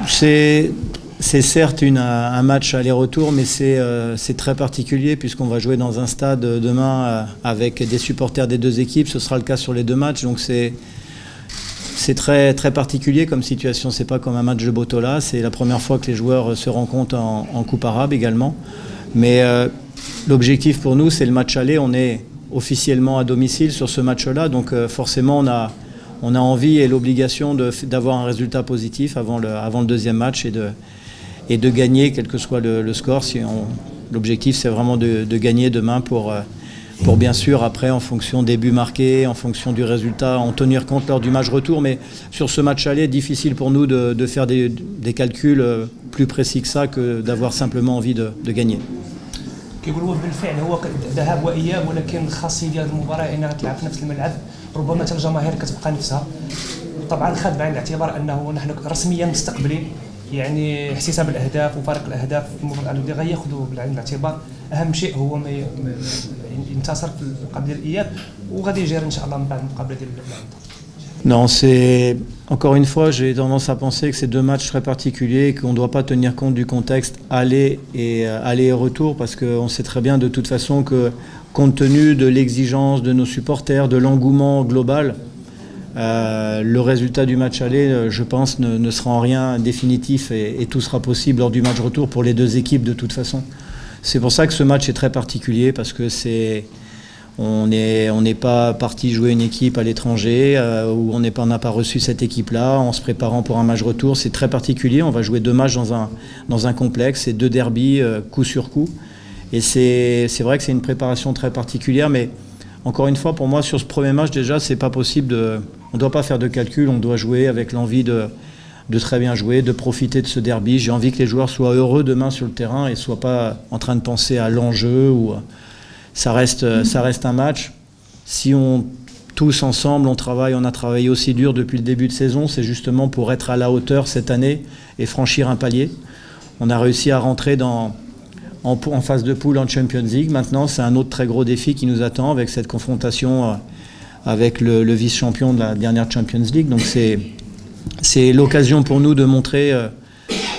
C'est certes un match aller-retour, mais c'est très particulier puisqu'on va jouer dans un stade demain avec des supporters des deux équipes. Ce sera le cas sur les deux matchs, donc c'est très, très particulier comme situation. C'est pas comme un match de Botola, c'est la première fois que les joueurs se rencontrent en Coupe arabe également. Mais l'objectif pour nous, c'est le match aller. On est officiellement à domicile sur ce match-là, donc forcément on a envie et l'obligation d'avoir un résultat positif avant le deuxième match et de gagner, quel que soit le score. L'objectif, c'est vraiment de gagner demain pour bien sûr, après, en fonction des buts marqués, en fonction du résultat, en tenir compte lors du match retour. Mais sur ce match aller, difficile pour nous de faire des calculs plus précis que ça, que d'avoir simplement envie de gagner. كيقولوا بالفعل هو ذهاب واياب، ولكن الخاصيه ديال المباراه انها تلعب في نفس الملعب، ربما حتى الجماهير كتبقى نفسها. طبعا خاد بعين الاعتبار انه نحن رسميا مستقبلين يعني احتساب الاهداف وفارق الاهداف في المباراه اللي غياخذوا بعين الاعتبار. اهم شيء هو ما ينتصر في المقابله ديال الاياب، وغادي يجري ان شاء الله من بعد المقابله ديال العوده. Non, encore une fois, j'ai tendance à penser que c'est deux matchs très particuliers et qu'on ne doit pas tenir compte du contexte aller et retour, parce qu'on sait très bien de toute façon que, compte tenu de l'exigence de nos supporters, de l'engouement global, le résultat du match aller, je pense, ne sera en rien définitif et tout sera possible lors du match retour pour les deux équipes de toute façon. C'est pour ça que ce match est très particulier, parce que on n'est pas parti jouer une équipe à l'étranger, où on n'a pas reçu cette équipe-là en se préparant pour un match retour. C'est très particulier, on va jouer deux matchs dans un complexe, et deux derbys coup sur coup. Et c'est vrai que c'est une préparation très particulière, mais encore une fois, pour moi, sur ce premier match, déjà, c'est pas possible on ne doit pas faire de calcul, on doit jouer avec l'envie de très bien jouer, de profiter de ce derby. J'ai envie que les joueurs soient heureux demain sur le terrain et ne soient pas en train de penser à l'enjeu. Ça reste un match. Si tous ensemble, on a travaillé aussi dur depuis le début de saison, c'est justement pour être à la hauteur cette année et franchir un palier. On a réussi à rentrer en phase de poule en Champions League. Maintenant, c'est un autre très gros défi qui nous attend avec cette confrontation avec le vice-champion de la dernière Champions League. Donc c'est l'occasion pour nous de montrer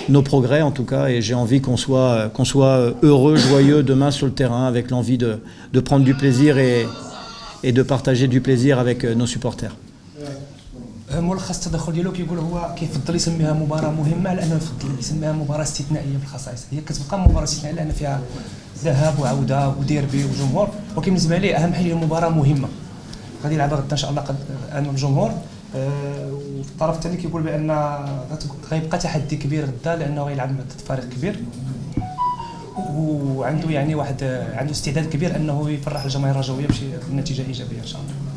nos progrès en tout cas, et j'ai envie qu'on soit heureux, joyeux demain sur le terrain, avec l'envie de prendre du plaisir et de partager du plaisir avec nos supporters. ملخص التدخل ديالو كيقول هو كيفضل يسميها مباراه مهمه على انه يفضل يسميها مباراه استثنائيه بالخصائص. هي كتبقى مباراه استثنائيه لان فيها ذهاب وعوده وديربي وجمهور، ولكن بالنسبه لي اهم حاجه هي مباراه مهمه غادي يلعبها غدا ان شاء الله امام الجمهور. والطرف الثاني كيقول بان غيبقى تحدي كبير غدا لانه غيلعب ضد فريق كبير، وعنده يعني عنده استعداد كبير انه يفرح الجماهير الرجويه بشي نتيجه ايجابيه ان شاء الله.